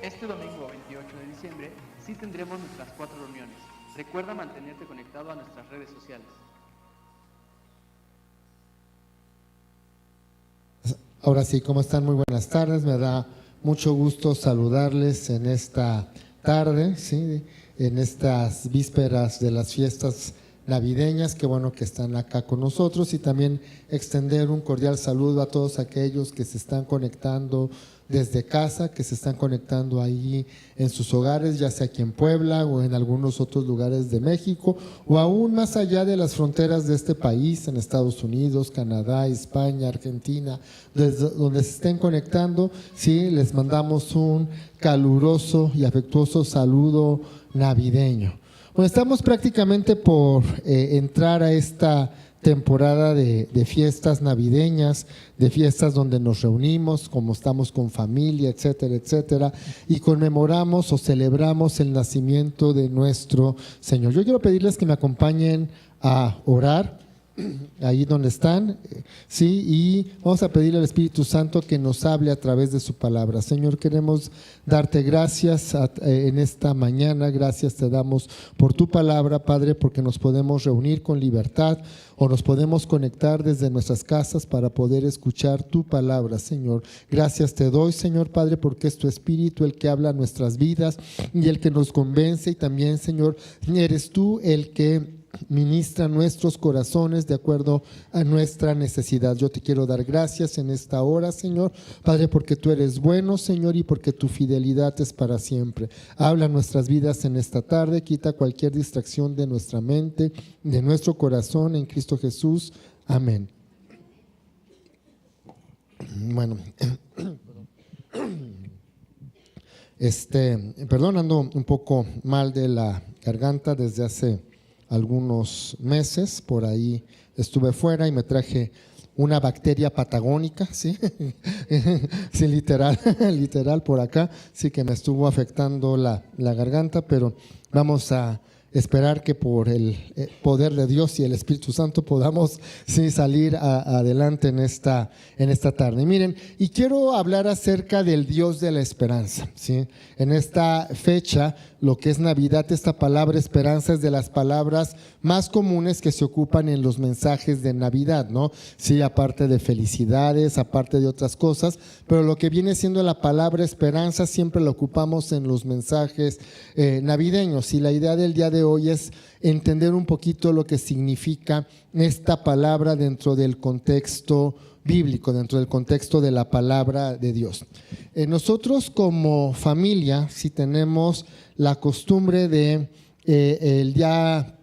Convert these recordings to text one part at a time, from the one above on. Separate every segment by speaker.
Speaker 1: Este domingo 28 de diciembre sí tendremos nuestras 4 reuniones. Recuerda mantenerte conectado a nuestras redes sociales.
Speaker 2: Ahora sí, ¿cómo están? Muy buenas tardes. Me da mucho gusto saludarles en esta tarde, ¿sí? En estas vísperas de las fiestas navideñas. Qué bueno que están acá con nosotros, y también extender un cordial saludo a todos aquellos que se están conectando desde casa, que se están conectando ahí en sus hogares, ya sea aquí en Puebla o en algunos otros lugares de México, o aún más allá de las fronteras de este país, en Estados Unidos, Canadá, España, Argentina, desde donde se estén conectando. Sí, les mandamos un caluroso y afectuoso saludo navideño. Bueno, estamos prácticamente por entrar a esta temporada de fiestas navideñas, de fiestas donde nos reunimos, como estamos con familia, etcétera, etcétera, y conmemoramos o celebramos el nacimiento de nuestro Señor. Yo quiero pedirles que me acompañen a orar ahí donde están, sí, y vamos a pedirle al Espíritu Santo que nos hable a través de su palabra. Señor, queremos darte gracias en esta mañana. Gracias te damos por tu palabra, Padre, porque nos podemos reunir con libertad o nos podemos conectar desde nuestras casas para poder escuchar tu palabra, Señor. Gracias te doy, Señor Padre, porque es tu Espíritu el que habla a nuestras vidas y el que nos convence, y también, Señor, eres tú el que ministra nuestros corazones de acuerdo a nuestra necesidad. Yo te quiero dar gracias en esta hora, Señor Padre, porque tú eres bueno, Señor, y porque tu fidelidad es para siempre. Habla nuestras vidas en esta tarde, quita cualquier distracción de nuestra mente, de nuestro corazón, en Cristo Jesús. Amén. Bueno, perdón, ando un poco mal de la garganta desde hace algunos meses. Por ahí estuve fuera y me traje una bacteria patagónica, ¿sí? Sí, literal por acá, sí, que me estuvo afectando la garganta, pero vamos a esperar que por el poder de Dios y el Espíritu Santo podamos, sí, salir adelante en esta tarde. Y miren, y quiero hablar acerca del Dios de la esperanza, ¿sí? En esta fecha, lo que es Navidad, esta palabra esperanza es de las palabras más comunes que se ocupan en los mensajes de Navidad, ¿no? Sí, aparte de felicidades, aparte de otras cosas, pero lo que viene siendo la palabra esperanza siempre la ocupamos en los mensajes navideños. Y la idea del día de hoy es entender un poquito lo que significa esta palabra dentro del contexto bíblico, dentro del contexto de la palabra de Dios. Nosotros como familia, si tenemos la costumbre de el día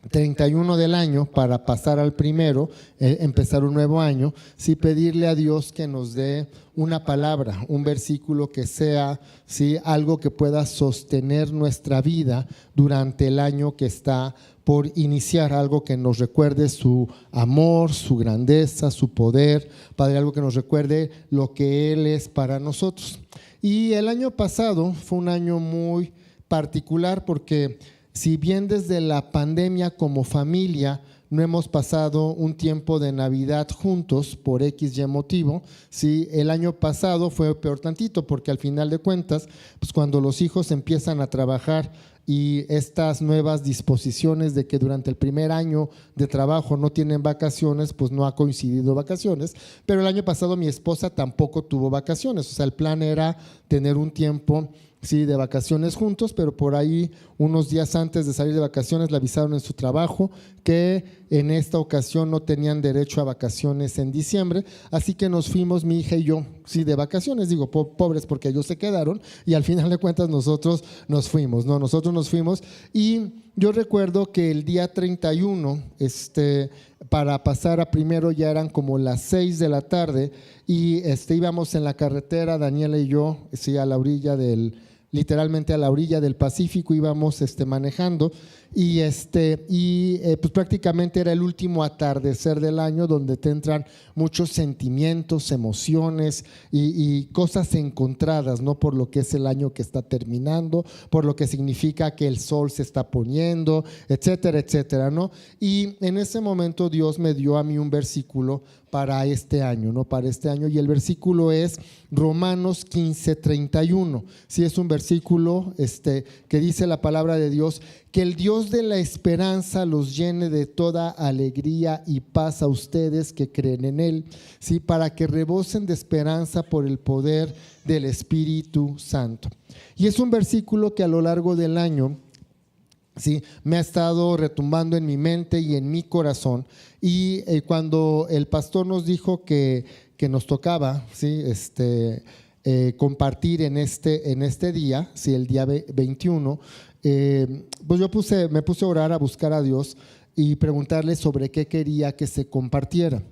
Speaker 2: 31 del año, para pasar al primero, empezar un nuevo año, sí, pedirle a Dios que nos dé una palabra, un versículo que sea, sí, algo que pueda sostener nuestra vida durante el año que está por iniciar, algo que nos recuerde su amor, su grandeza, su poder, Padre, algo que nos recuerde lo que Él es para nosotros. Y el año pasado fue un año muy particular porque si bien desde la pandemia como familia no hemos pasado un tiempo de Navidad juntos por XY motivo, sí, el año pasado fue peor tantito, porque al final de cuentas, pues cuando los hijos empiezan a trabajar y estas nuevas disposiciones de que durante el primer año de trabajo no tienen vacaciones, pues no ha coincidido vacaciones. Pero el año pasado mi esposa tampoco tuvo vacaciones, o sea, el plan era tener un tiempo, sí, de vacaciones juntos, pero por ahí unos días antes de salir de vacaciones le avisaron en su trabajo que en esta ocasión no tenían derecho a vacaciones en diciembre, así que nos fuimos mi hija y yo, sí, de vacaciones. Digo, pobres, porque ellos se quedaron y al final de cuentas nosotros nos fuimos, ¿no? Nosotros nos fuimos. Y yo recuerdo que el día 31, para pasar a primero ya eran como las 6 de la tarde y íbamos en la carretera, Daniela y yo, sí, a la orilla del literalmente a la orilla del Pacífico, íbamos manejando y pues prácticamente era el último atardecer del año, donde te entran muchos sentimientos, emociones y cosas encontradas, ¿no? Por lo que es el año que está terminando, por lo que significa que el sol se está poniendo, etcétera, etcétera, ¿no? Y en ese momento Dios me dio a mí un versículo para este año, ¿no? Para este año, y el versículo es Romanos 15:31. Sí, es un versículo que dice la palabra de Dios: que el Dios de la esperanza los llene de toda alegría y paz a ustedes que creen en Él, ¿sí? Para que rebosen de esperanza por el poder del Espíritu Santo. Y es un versículo que a lo largo del año, sí, me ha estado retumbando en mi mente y en mi corazón. Y cuando el pastor nos dijo que nos tocaba, ¿sí? Compartir en este día, ¿sí? El día 21, pues me puse a orar, a buscar a Dios y preguntarle sobre qué quería que se compartiera.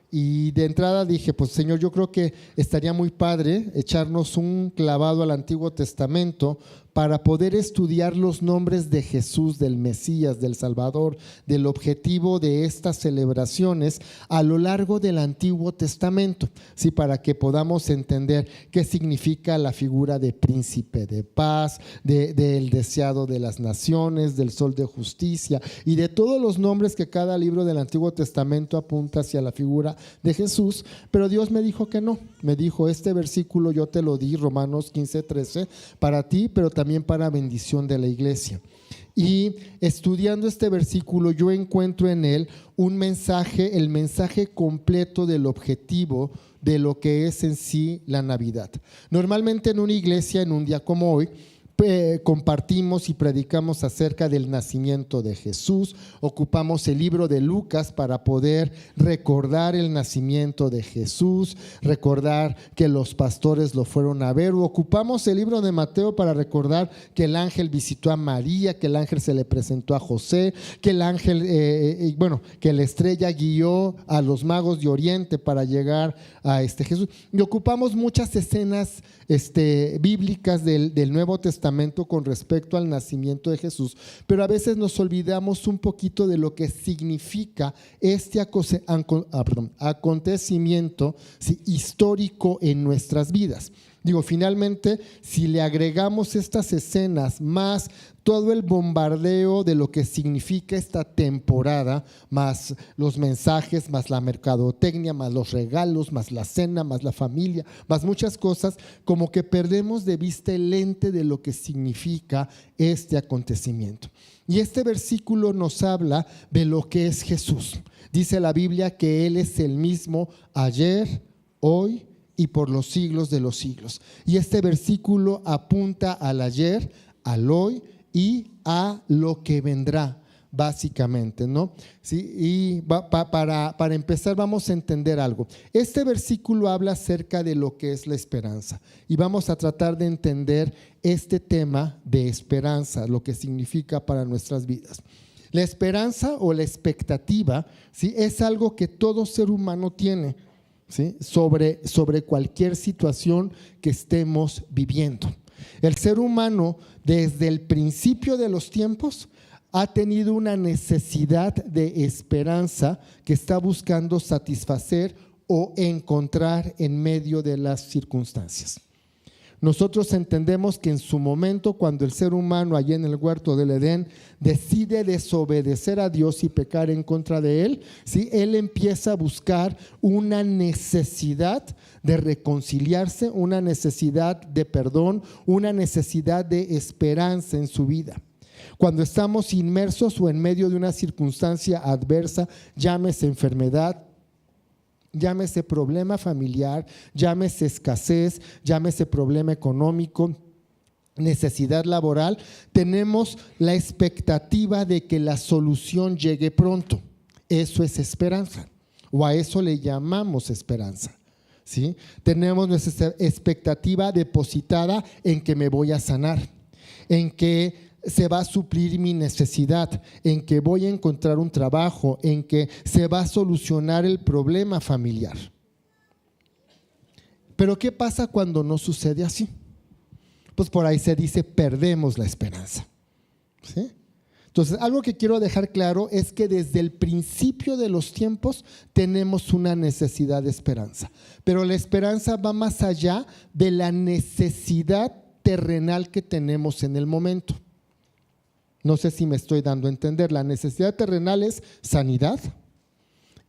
Speaker 2: Y de entrada dije, pues Señor, yo creo que estaría muy padre echarnos un clavado al Antiguo Testamento para poder estudiar los nombres de Jesús, del Mesías, del Salvador, del objetivo de estas celebraciones a lo largo del Antiguo Testamento, ¿sí? Para que podamos entender qué significa la figura de príncipe de paz, del deseado de las naciones, del sol de justicia y de todos los nombres que cada libro del Antiguo Testamento apunta hacia la figura de Jesús. Pero Dios me dijo que no, me dijo: este versículo yo te lo di, Romanos 15:13, para ti, pero también para bendición de la iglesia. Y estudiando este versículo, yo encuentro en él un mensaje, el mensaje completo del objetivo de lo que es en sí la Navidad. Normalmente en una iglesia, en un día como hoy, compartimos y predicamos acerca del nacimiento de Jesús, ocupamos el libro de Lucas para poder recordar el nacimiento de Jesús, recordar que los pastores lo fueron a ver, o ocupamos el libro de Mateo para recordar que el ángel visitó a María, que el ángel se le presentó a José, que el ángel, que la estrella guió a los magos de Oriente para llegar a Jesús. Y ocupamos muchas escenas bíblicas del Nuevo Testamento con respecto al nacimiento de Jesús, pero a veces nos olvidamos un poquito de lo que significa este acontecimiento, ¿sí? Histórico en nuestras vidas. Digo, finalmente, si le agregamos estas escenas más todo el bombardeo de lo que significa esta temporada, más los mensajes, más la mercadotecnia, más los regalos, más la cena, más la familia, más muchas cosas, como que perdemos de vista el lente de lo que significa este acontecimiento. Y este versículo nos habla de lo que es Jesús. Dice la Biblia que Él es el mismo ayer, hoy y por los siglos de los siglos. Y este versículo apunta al ayer, al hoy y a lo que vendrá, básicamente, ¿no? Sí, y para empezar vamos a entender algo. Este versículo habla acerca de lo que es la esperanza y vamos a tratar de entender este tema de esperanza, lo que significa para nuestras vidas. La esperanza o la expectativa, ¿sí? Es algo que todo ser humano tiene, ¿sí? sobre cualquier situación que estemos viviendo. El ser humano desde el principio de los tiempos ha tenido una necesidad de esperanza que está buscando satisfacer o encontrar en medio de las circunstancias. Nosotros entendemos que en su momento, cuando el ser humano allí en el huerto del Edén decide desobedecer a Dios y pecar en contra de Él, ¿sí? Él empieza a buscar una necesidad de reconciliarse, una necesidad de perdón, una necesidad de esperanza en su vida. Cuando estamos inmersos o en medio de una circunstancia adversa, llámese enfermedad, llámese problema familiar, llámese escasez, llámese problema económico, necesidad laboral, tenemos la expectativa de que la solución llegue pronto. Eso es esperanza, o a eso le llamamos esperanza, ¿sí? Tenemos nuestra expectativa depositada en que me voy a sanar, en que se va a suplir mi necesidad, en que voy a encontrar un trabajo, en que se va a solucionar el problema familiar. Pero ¿qué pasa cuando no sucede así? pues por ahí se dice perdemos la esperanza. ¿Sí? Entonces, algo que quiero dejar claro es que desde el principio de los tiempos tenemos una necesidad de esperanza, pero la esperanza va más allá de la necesidad terrenal que tenemos en el momento. No sé si me estoy dando a entender. La necesidad terrenal es sanidad,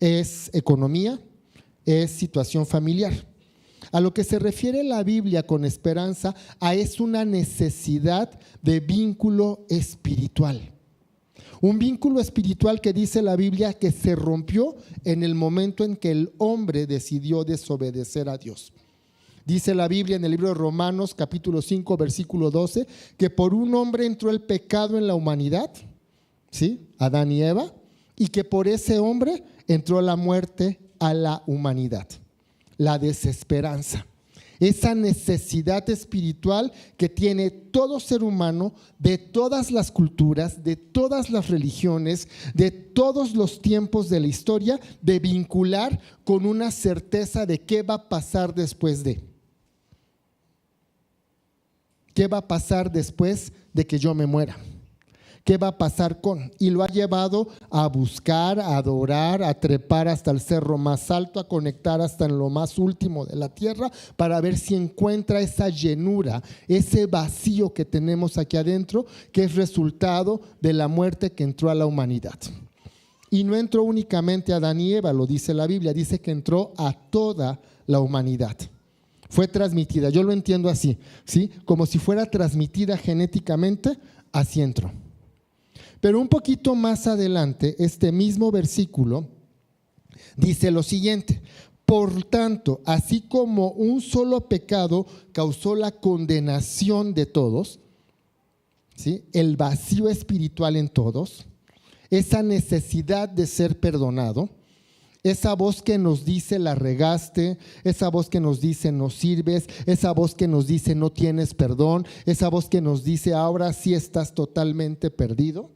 Speaker 2: es economía, es situación familiar. A lo que se refiere la Biblia con esperanza, es una necesidad de vínculo espiritual. Un vínculo espiritual que dice la Biblia que se rompió en el momento en que el hombre decidió desobedecer a Dios. Dice la Biblia en el libro de Romanos capítulo 5 versículo 12 que por un hombre entró el pecado en la humanidad, ¿sí? Adán y Eva, y que por ese hombre entró la muerte a la humanidad, la desesperanza. Esa necesidad espiritual que tiene todo ser humano de todas las culturas, de todas las religiones, de todos los tiempos de la historia, de vincular con una certeza de qué va a pasar después de. ¿Qué va a pasar después de que yo me muera? ¿Qué va a pasar con? Y lo ha llevado a buscar, a adorar, a trepar hasta el cerro más alto, a conectar hasta en lo más último de la tierra para ver si encuentra esa llenura, ese vacío que tenemos aquí adentro, que es resultado de la muerte que entró a la humanidad. Y no entró únicamente a Adán y Eva, lo dice la Biblia, dice que entró a toda la humanidad. Fue transmitida, yo lo entiendo así, ¿sí? Como si fuera transmitida genéticamente, así entró. Pero un poquito más adelante, este mismo versículo dice lo siguiente: por tanto, así como un solo pecado causó la condenación de todos, ¿sí? El vacío espiritual en todos, esa necesidad de ser perdonado, esa voz que nos dice la regaste, esa voz que nos dice no sirves, esa voz que nos dice no tienes perdón, esa voz que nos dice ahora sí estás totalmente perdido.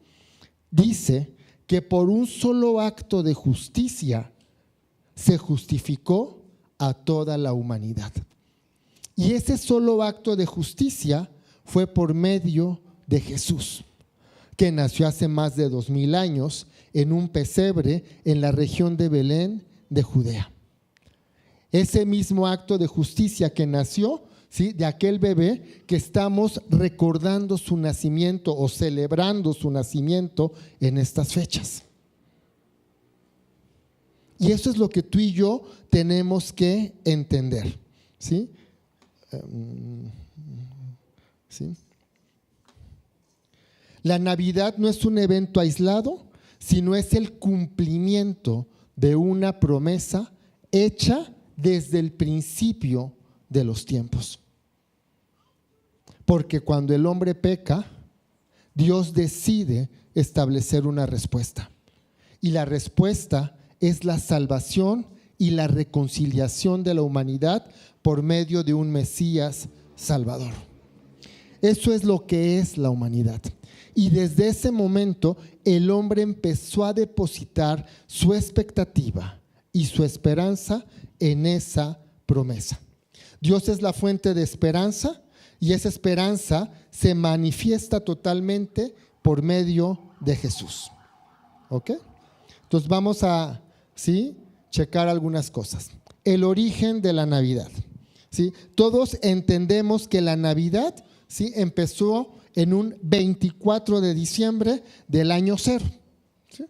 Speaker 2: Dice que por un solo acto de justicia se justificó a toda la humanidad. Y ese solo acto de justicia fue por medio de Jesús, que nació hace más de 2000 años en un pesebre en la región de Belén de Judea. Ese mismo acto de justicia que nació, ¿sí?, de aquel bebé que estamos recordando su nacimiento o celebrando su nacimiento en estas fechas. Y eso es lo que tú y yo tenemos que entender, ¿sí? ¿Sí? La Navidad no es un evento aislado, sino es el cumplimiento de una promesa hecha desde el principio de los tiempos. Porque cuando el hombre peca, Dios decide establecer una respuesta. Y la respuesta es la salvación y la reconciliación de la humanidad por medio de un Mesías Salvador. Eso es lo que es la humanidad. Y desde ese momento el hombre empezó a depositar su expectativa y su esperanza en esa promesa. Dios es la fuente de esperanza y esa esperanza se manifiesta totalmente por medio de Jesús. ¿Ok? Entonces vamos a, ¿sí?, checar algunas cosas. El origen de la Navidad, ¿sí? Todos entendemos que la Navidad, ¿sí?, empezó en un 24 de diciembre del año 0. ¿Sí?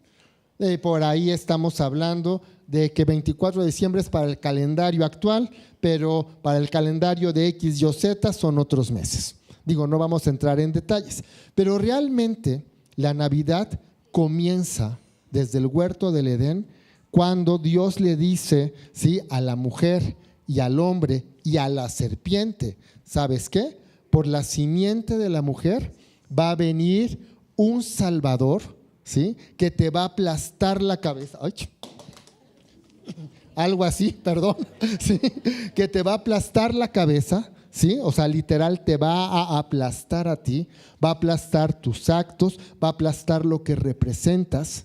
Speaker 2: Por ahí estamos hablando de que 24 de diciembre es para el calendario actual, pero para el calendario de X, Y, Z son otros meses. Digo, no vamos a entrar en detalles, pero realmente la Navidad comienza desde el huerto del Edén, cuando Dios le dice, ¿sí?, a la mujer y al hombre y a la serpiente, ¿sabes qué? Por la simiente de la mujer va a venir un Salvador, ¿sí?, que te va a aplastar la cabeza. Ay, algo así, perdón, ¿sí?, que te va a aplastar la cabeza, ¿sí? O sea, literal te va a aplastar a ti, va a aplastar tus actos, va a aplastar lo que representas.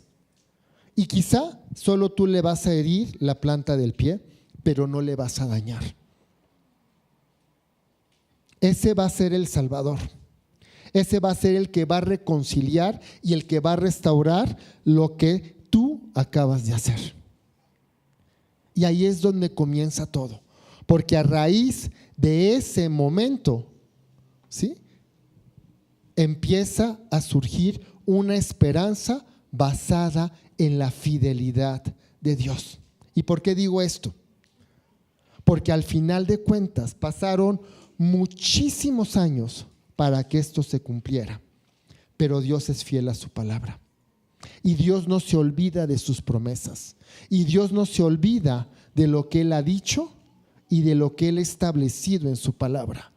Speaker 2: Y quizá solo tú le vas a herir la planta del pie, pero no le vas a dañar. ese va a ser el Salvador. Ese va a ser el que va a reconciliar y el que va a restaurar lo que tú acabas de hacer. Y ahí es donde comienza todo. Porque a raíz de ese momento, ¿sí?, empieza a surgir una esperanza basada en la fidelidad de Dios. ¿Y por qué digo esto? Porque al final de cuentas pasaron muchísimos años para que esto se cumpliera, pero Dios es fiel a su palabra y Dios no se olvida de sus promesas y Dios no se olvida de lo que Él ha dicho y de lo que Él ha establecido en su palabra.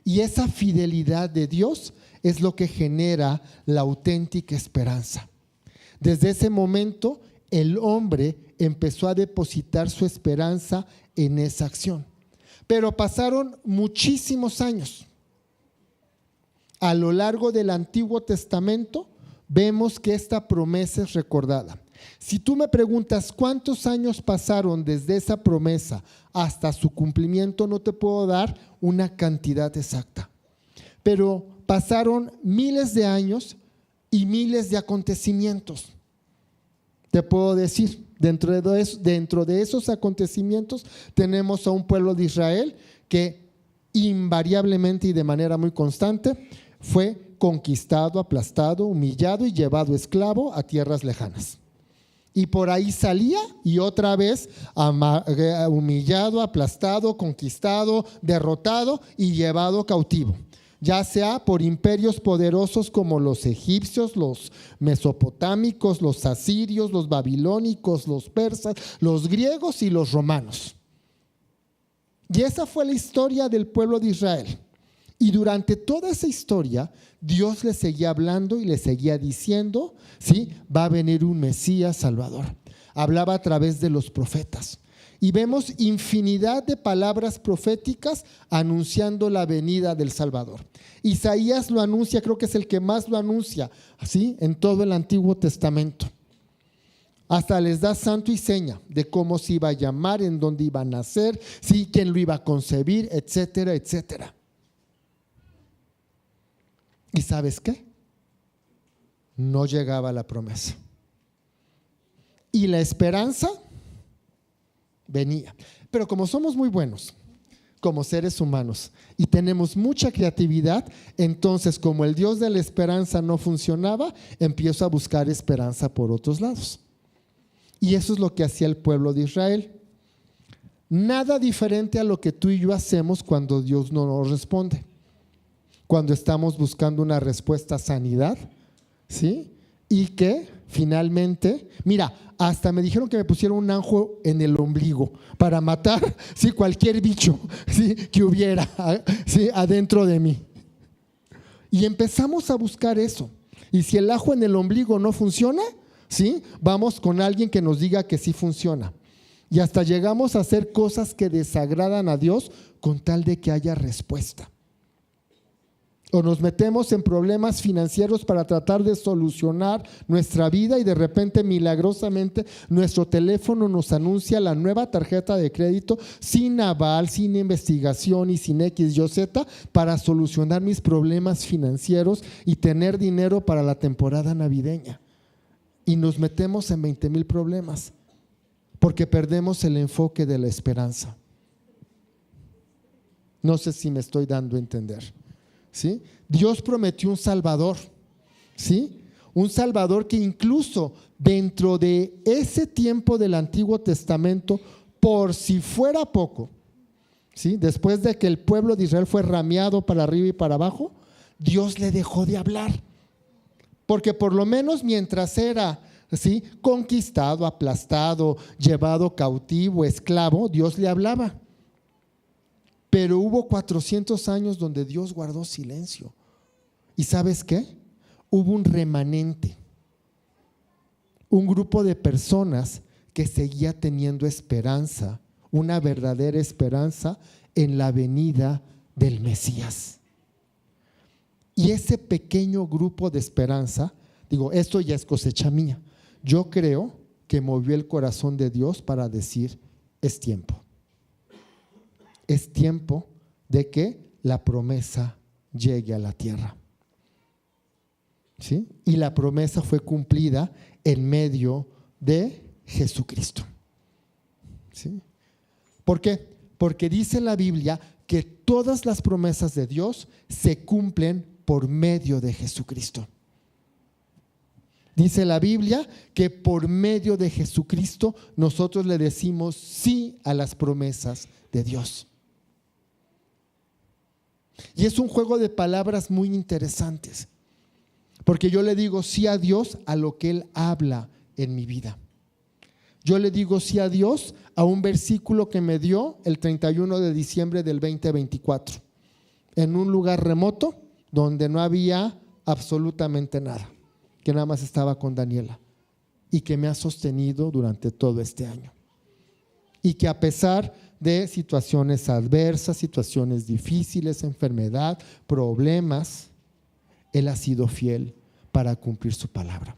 Speaker 2: Y esa fidelidad de Dios es lo que genera la auténtica esperanza. Desde ese momento el hombre empezó a depositar su esperanza en esa acción, pero pasaron muchísimos años. A lo largo del Antiguo Testamento vemos que esta promesa es recordada. Si tú me preguntas cuántos años pasaron desde esa promesa hasta su cumplimiento, no te puedo dar una cantidad exacta, pero pasaron miles de años y miles de acontecimientos. Te puedo decir, dentro de esos acontecimientos tenemos a un pueblo de Israel que invariablemente y de manera muy constante fue conquistado, aplastado, humillado y llevado esclavo a tierras lejanas. Y por ahí salía y otra vez humillado, aplastado, conquistado, derrotado y llevado cautivo, ya sea por imperios poderosos como los egipcios, los mesopotámicos, los asirios, los babilónicos, los persas, los griegos y los romanos. Y esa fue la historia del pueblo de Israel. Y durante toda esa historia, Dios le seguía hablando y le seguía diciendo, sí, va a venir un Mesías Salvador. Hablaba a través de los profetas. Y vemos infinidad de palabras proféticas anunciando la venida del Salvador. Isaías lo anuncia, creo que es el que más lo anuncia, ¿sí?, en todo el Antiguo Testamento. Hasta les da santo y seña de cómo se iba a llamar, en dónde iba a nacer, ¿sí?, quién lo iba a concebir, etcétera, etcétera. ¿Y sabes qué? No llegaba la promesa. Y la esperanza venía. Pero como somos muy buenos como seres humanos y tenemos mucha creatividad, entonces como el Dios de la esperanza no funcionaba, empiezo a buscar esperanza por otros lados. Y eso es lo que hacía el pueblo de Israel. Nada diferente a lo que tú y yo hacemos cuando Dios no nos responde. Cuando estamos buscando una respuesta a sanidad, ¿sí?, y que finalmente, mira, hasta me dijeron que me pusieron un ajo en el ombligo para matar, ¿sí?, cualquier bicho, ¿sí?, que hubiera, ¿sí?, adentro de mí. Y empezamos a buscar eso. Y si el ajo en el ombligo no funciona, ¿sí?, vamos con alguien que nos diga que sí funciona. Y hasta llegamos a hacer cosas que desagradan a Dios con tal de que haya respuesta. O nos metemos en problemas financieros para tratar de solucionar nuestra vida y de repente milagrosamente nuestro teléfono nos anuncia la nueva tarjeta de crédito sin aval, sin investigación y sin X, Y, Z para solucionar mis problemas financieros y tener dinero para la temporada navideña. Y nos metemos en 20,000 problemas porque perdemos el enfoque de la esperanza. No sé si me estoy dando a entender. ¿Sí? Dios prometió un Salvador, ¿sí?, un Salvador que incluso dentro de ese tiempo del Antiguo Testamento, por si fuera poco, ¿sí?, después de que el pueblo de Israel fue rameado para arriba y para abajo, Dios le dejó de hablar, porque por lo menos mientras era, ¿sí?, conquistado, aplastado, llevado cautivo, esclavo, Dios le hablaba. Pero hubo 400 años donde Dios guardó silencio. ¿Y sabes qué? Hubo un remanente, un grupo de personas que seguía teniendo esperanza, una verdadera esperanza en la venida del Mesías. Y ese pequeño grupo de esperanza, digo, esto ya es cosecha mía, yo creo que movió el corazón de Dios para decir, es tiempo. Es tiempo de que la promesa llegue a la tierra. ¿Sí? Y la promesa fue cumplida en medio de Jesucristo. ¿Sí? ¿Por qué? Porque dice la Biblia que todas las promesas de Dios se cumplen por medio de Jesucristo. Dice la Biblia que por medio de Jesucristo nosotros le decimos sí a las promesas de Dios. Y es un juego de palabras muy interesantes, porque yo le digo sí a Dios a lo que Él habla en mi vida. Yo le digo sí a Dios a un versículo que me dio el 31 de diciembre del 2024, en un lugar remoto donde no había absolutamente nada, que nada más estaba con Daniela y que me ha sostenido durante todo este año. Y que a pesar de situaciones adversas, situaciones difíciles, enfermedad, problemas, Él ha sido fiel para cumplir su palabra.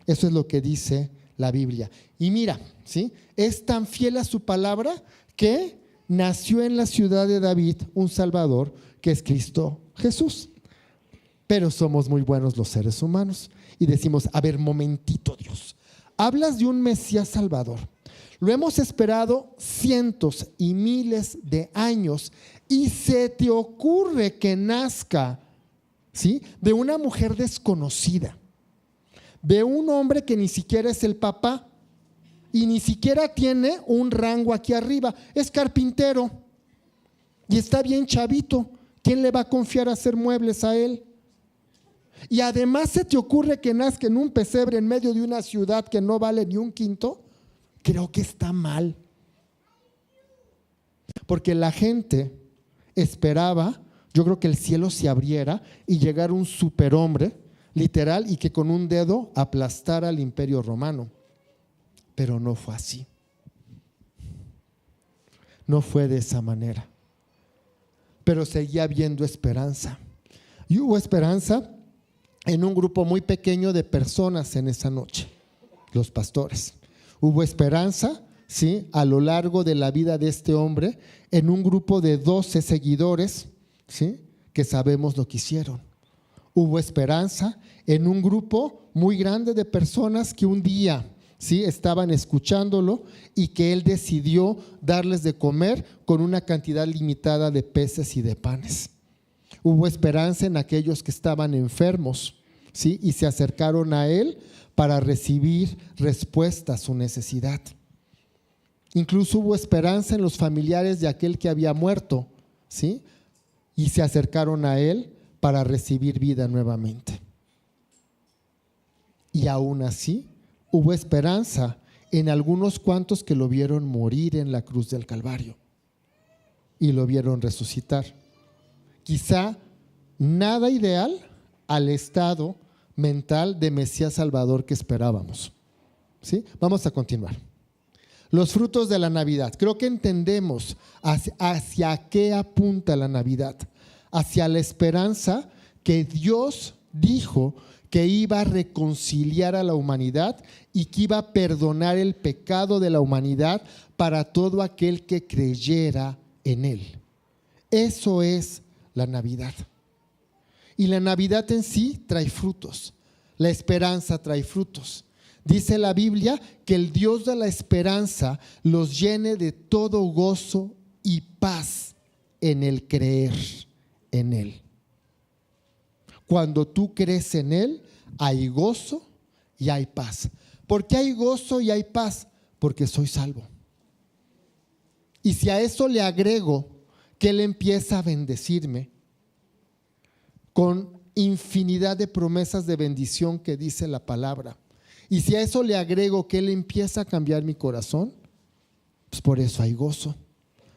Speaker 2: Eso es lo que dice la Biblia. Y mira, ¿sí? Es tan fiel a su palabra que nació en la ciudad de David un Salvador, que es Cristo Jesús. Pero somos muy buenos los seres humanos y decimos, a ver, momentito, Dios, hablas de un Mesías Salvador. Lo hemos esperado cientos y miles de años y se te ocurre que nazca, ¿sí?, de una mujer desconocida, de un hombre que ni siquiera es el papá y ni siquiera tiene un rango aquí arriba, es carpintero y está bien chavito. ¿Quién le va a confiar a hacer muebles a él? Y además se te ocurre que nazca en un pesebre en medio de una ciudad que no vale ni un quinto. Creo que está mal, porque la gente esperaba, yo creo, que el cielo se abriera y llegara un superhombre, literal, y que con un dedo aplastara al imperio romano. Pero no fue así. No fue de esa manera. Pero seguía habiendo esperanza. Y hubo esperanza en un grupo muy pequeño de personas en esa noche, los pastores. Hubo esperanza, ¿sí?, a lo largo de la vida de este hombre, en un grupo de 12 seguidores, ¿sí?, que sabemos lo que hicieron. Hubo esperanza en un grupo muy grande de personas que un día, ¿sí?, estaban escuchándolo y que él decidió darles de comer con una cantidad limitada de peces y de panes. Hubo esperanza en aquellos que estaban enfermos, ¿sí?, y se acercaron a él para recibir respuesta a su necesidad. Incluso hubo esperanza en los familiares de aquel que había muerto, ¿sí?, y se acercaron a él para recibir vida nuevamente. Y aún así hubo esperanza en algunos cuantos que lo vieron morir en la cruz del Calvario y lo vieron resucitar. Quizá nada ideal al estado mental de Mesías Salvador que esperábamos. ¿Sí? Vamos a continuar. Los frutos de la Navidad. Creo que entendemos hacia qué apunta la Navidad. Hacia la esperanza que Dios dijo que iba a reconciliar a la humanidad y que iba a perdonar el pecado de la humanidad para todo aquel que creyera en Él. Eso es la Navidad. Y la Navidad en sí trae frutos. La esperanza trae frutos. Dice la Biblia que el Dios de la esperanza los llene de todo gozo y paz en el creer en Él. Cuando tú crees en Él, hay gozo y hay paz. ¿Por qué hay gozo y hay paz? Porque soy salvo. Y si a eso le agrego que Él empieza a bendecirme con infinidad de promesas de bendición que dice la palabra, y si a eso le agrego que Él empieza a cambiar mi corazón, pues por eso hay gozo,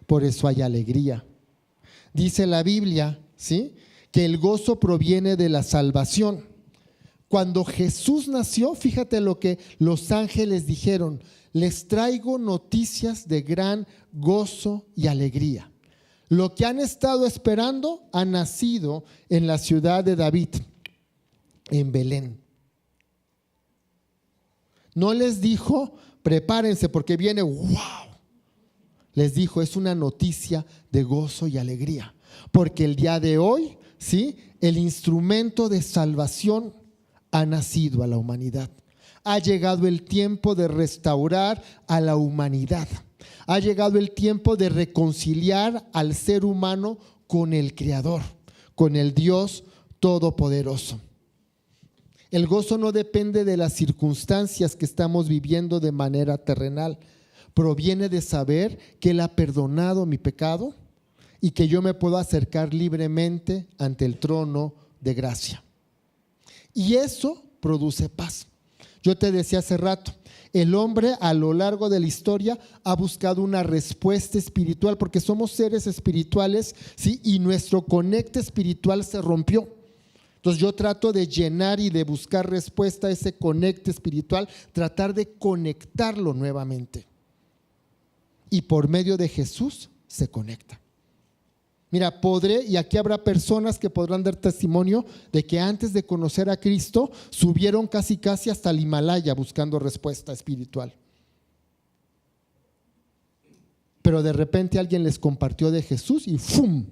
Speaker 2: por eso hay alegría. Dice la Biblia, ¿sí?, que el gozo proviene de la salvación. Cuando Jesús nació, fíjate lo que los ángeles dijeron: les traigo noticias de gran gozo y alegría. Lo que han estado esperando ha nacido en la ciudad de David, en Belén. No les dijo: prepárense porque viene, wow. les dijo, es una noticia de gozo y alegría, porque el día de hoy, ¿sí?, el instrumento de salvación ha nacido a la humanidad. Ha llegado el tiempo de restaurar a la humanidad. Ha llegado el tiempo de reconciliar al ser humano con el Creador, con el Dios Todopoderoso. El gozo no depende de las circunstancias que estamos viviendo de manera terrenal. Proviene de saber que Él ha perdonado mi pecado y que yo me puedo acercar libremente ante el trono de gracia. Y eso produce paz. Yo te decía hace rato, el hombre a lo largo de la historia ha buscado una respuesta espiritual porque somos seres espirituales, ¿sí? Y nuestro conecte espiritual se rompió. Entonces yo trato de llenar y de buscar respuesta a ese conecte espiritual, tratar de conectarlo nuevamente. Y por medio de Jesús se conecta. Mira, y aquí habrá personas que podrán dar testimonio de que antes de conocer a Cristo subieron casi hasta el Himalaya buscando respuesta espiritual. Pero de repente alguien les compartió de Jesús y ¡fum!,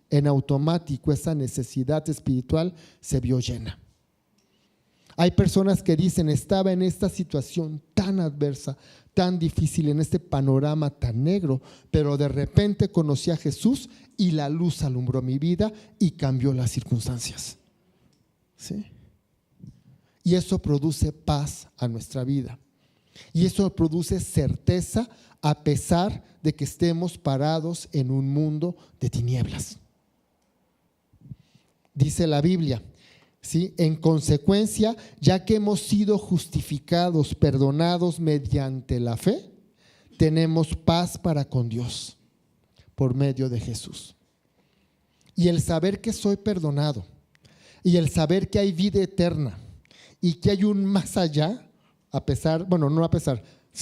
Speaker 2: en automático esa necesidad espiritual se vio llena. Hay personas que dicen, estaba en esta situación tan adversa, tan difícil, en este panorama tan negro, pero de repente conocí a Jesús y la luz alumbró mi vida y cambió las circunstancias. ¿Sí? Y eso produce paz a nuestra vida. Y eso produce certeza a pesar de que estemos parados en un mundo de tinieblas. Dice la Biblia, ¿sí?, en consecuencia, ya que hemos sido justificados, perdonados mediante la fe, tenemos paz para con Dios por medio de Jesús. Y el saber que soy perdonado, y el saber que hay vida eterna, y que hay un más allá,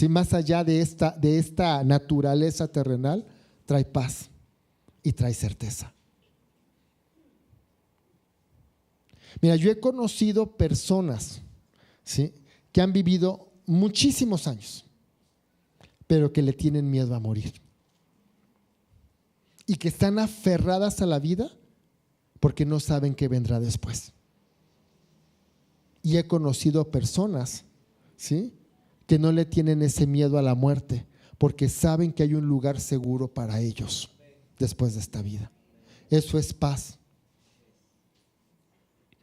Speaker 2: más allá de esta naturaleza terrenal, trae paz y trae certeza. Mira, yo he conocido personas, ¿sí?, que han vivido muchísimos años, pero que le tienen miedo a morir. Y que están aferradas a la vida porque no saben qué vendrá después. Y he conocido personas, ¿sí?, que no le tienen ese miedo a la muerte porque saben que hay un lugar seguro para ellos después de esta vida. Eso es paz.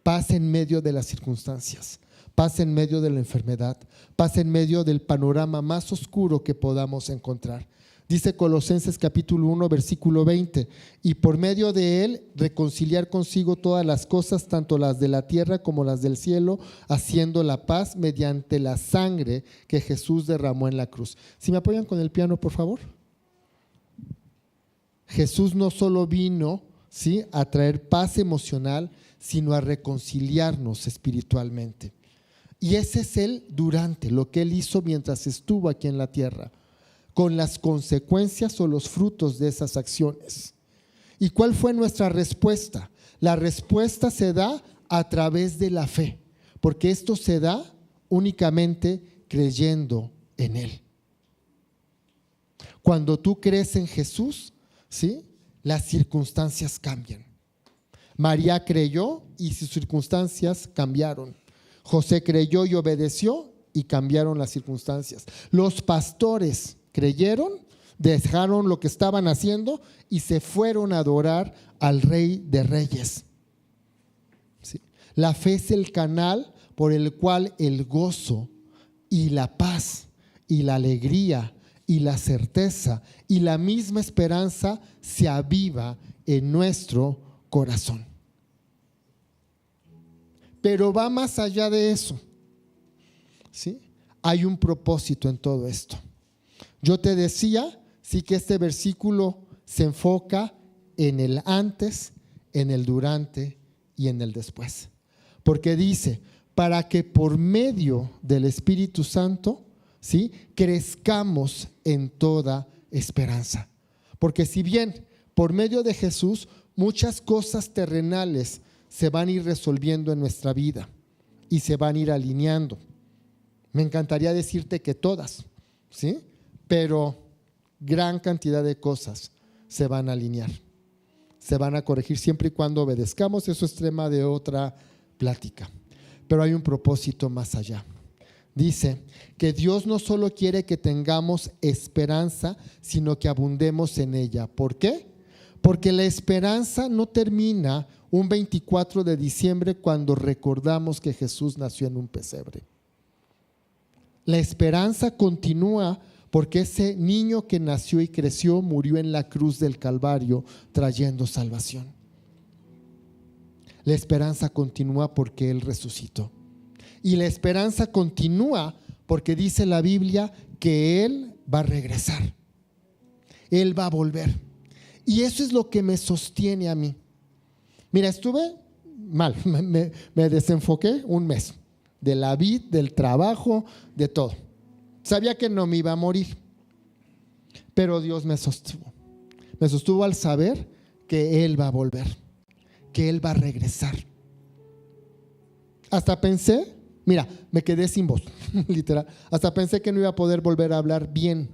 Speaker 2: Paz en medio de las circunstancias, paz en medio de la enfermedad, paz en medio del panorama más oscuro que podamos encontrar. Dice Colosenses capítulo 1 versículo 20, y por medio de él reconciliar consigo todas las cosas, tanto las de la tierra como las del cielo, haciendo la paz mediante la sangre que Jesús derramó en la cruz. ¿Si me apoyan con el piano, por favor? Jesús no solo vino, ¿sí?, a traer paz emocional, sino a reconciliarnos espiritualmente. Y ese es lo que Él hizo mientras estuvo aquí en la tierra, con las consecuencias o los frutos de esas acciones. ¿Y cuál fue nuestra respuesta? La respuesta se da a través de la fe, porque esto se da únicamente creyendo en Él. Cuando tú crees en Jesús, ¿sí?, las circunstancias cambian. María creyó y sus circunstancias cambiaron. José creyó y obedeció y cambiaron las circunstancias. Los pastores creyeron, dejaron lo que estaban haciendo y se fueron a adorar al Rey de Reyes. ¿Sí? La fe es el canal por el cual el gozo y la paz y la alegría y la certeza y la misma esperanza se aviva en nuestro corazón. Pero va más allá de eso, ¿sí? Hay un propósito en todo esto. Yo te decía, sí, que este versículo se enfoca en el antes, en el durante y en el después. Porque dice, para que por medio del Espíritu Santo, ¿sí?, crezcamos en toda esperanza. Porque si bien por medio de Jesús muchas cosas terrenales se van a ir resolviendo en nuestra vida y se van a ir alineando. Me encantaría decirte que todas, ¿sí?, pero gran cantidad de cosas se van a alinear, se van a corregir siempre y cuando obedezcamos. Eso es tema de otra plática, pero hay un propósito más allá. Dice que Dios no solo quiere que tengamos esperanza, sino que abundemos en ella. ¿Por qué? Porque la esperanza no termina un 24 de diciembre cuando recordamos que Jesús nació en un pesebre. La esperanza continúa porque ese niño que nació y creció murió en la cruz del Calvario trayendo salvación. La esperanza continúa porque Él resucitó. Y la esperanza continúa porque dice la Biblia que Él va a regresar. Él va a volver. Y eso es lo que me sostiene a mí. Mira, estuve mal, me desenfoqué un mes de la vida, del trabajo, de todo. Sabía que no me iba a morir, pero Dios me sostuvo. Me sostuvo al saber que Él va a volver, que Él va a regresar. Hasta pensé, mira, me quedé sin voz, literal. Hasta pensé que no iba a poder volver a hablar bien.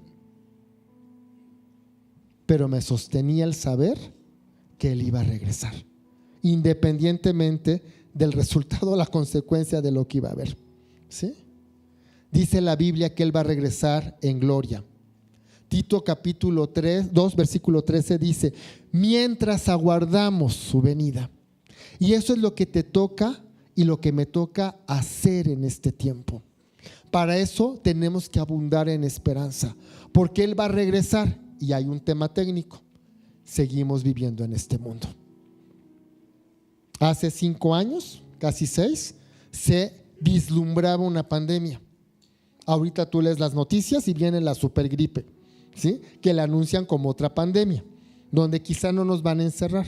Speaker 2: Pero me sostenía el saber que Él iba a regresar, independientemente del resultado o la consecuencia de lo que iba a haber. ¿Sí? Dice la Biblia que Él va a regresar en gloria. Tito capítulo 2 versículo 13 dice: mientras aguardamos su venida. Y eso es lo que te toca y lo que me toca hacer en este tiempo. Para eso tenemos que abundar en esperanza, porque Él va a regresar. Y hay un tema técnico: seguimos viviendo en este mundo. Hace 5 años, casi 6, se vislumbraba una pandemia. Ahorita tú lees las noticias y viene la supergripe, ¿sí? Que la anuncian como otra pandemia, donde quizá no nos van a encerrar,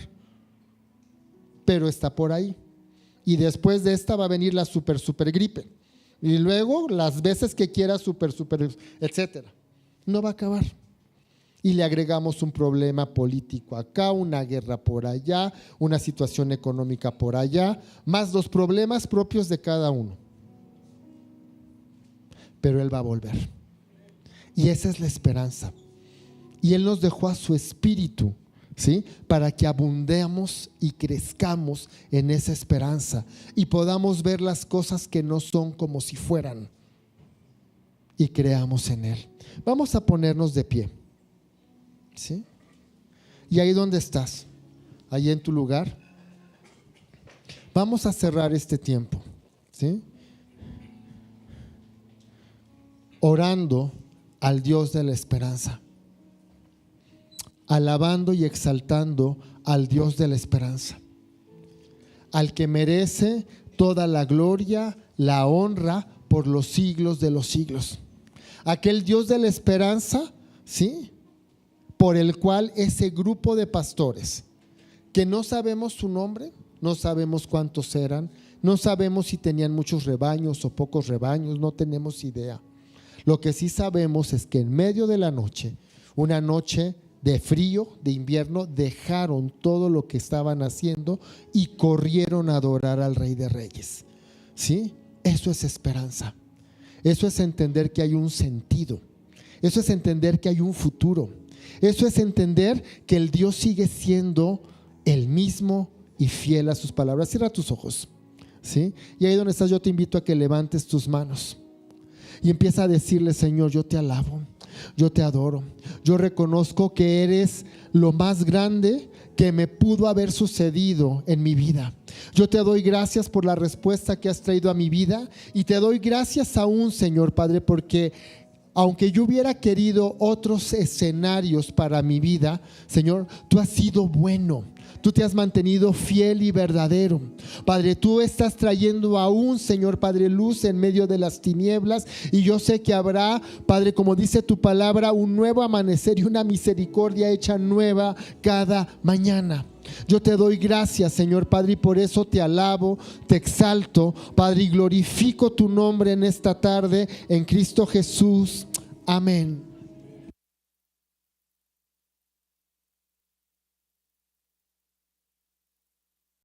Speaker 2: pero está por ahí. Y después de esta va a venir la supergripe, y luego las veces que quiera super, etcétera. No va a acabar. Y le agregamos un problema político acá, una guerra por allá, una situación económica por allá, más los problemas propios de cada uno. Pero Él va a volver. Y esa es la esperanza. Y Él nos dejó a su Espíritu, ¿sí? Para que abundemos y crezcamos en esa esperanza y podamos ver las cosas que no son como si fueran, y creamos en Él. Vamos a ponernos de pie. ¿Sí? Y ahí donde estás, ahí en tu lugar, vamos a cerrar este tiempo, ¿sí? Orando al Dios de la esperanza, alabando y exaltando al Dios de la esperanza, al que merece toda la gloria, la honra por los siglos de los siglos. Aquel Dios de la esperanza, ¿sí?, por el cual ese grupo de pastores, que no sabemos su nombre, no sabemos cuántos eran, no sabemos si tenían muchos rebaños o pocos rebaños, no tenemos idea. Lo que sí sabemos es que en medio de la noche, una noche de frío, de invierno, dejaron todo lo que estaban haciendo y corrieron a adorar al Rey de Reyes. ¿Sí? Eso es esperanza. Eso es entender que hay un sentido. Eso es entender que hay un futuro. Eso es entender que el Dios sigue siendo el mismo y fiel a sus palabras. Cierra tus ojos, ¿sí? Y ahí donde estás, yo te invito a que levantes tus manos y empieza a decirle: Señor, yo te alabo, yo te adoro, yo reconozco que eres lo más grande que me pudo haber sucedido en mi vida. Yo te doy gracias por la respuesta que has traído a mi vida, y te doy gracias aún, Señor Padre, porque aunque yo hubiera querido otros escenarios para mi vida, Señor, tú has sido bueno. Tú te has mantenido fiel y verdadero. Padre, tú estás trayendo aún, Señor Padre, luz en medio de las tinieblas, y yo sé que habrá, Padre, como dice tu palabra, un nuevo amanecer y una misericordia hecha nueva cada mañana. Yo te doy gracias, Señor Padre, y por eso te alabo, te exalto, Padre, y glorifico tu nombre en esta tarde, en Cristo Jesús. Amén.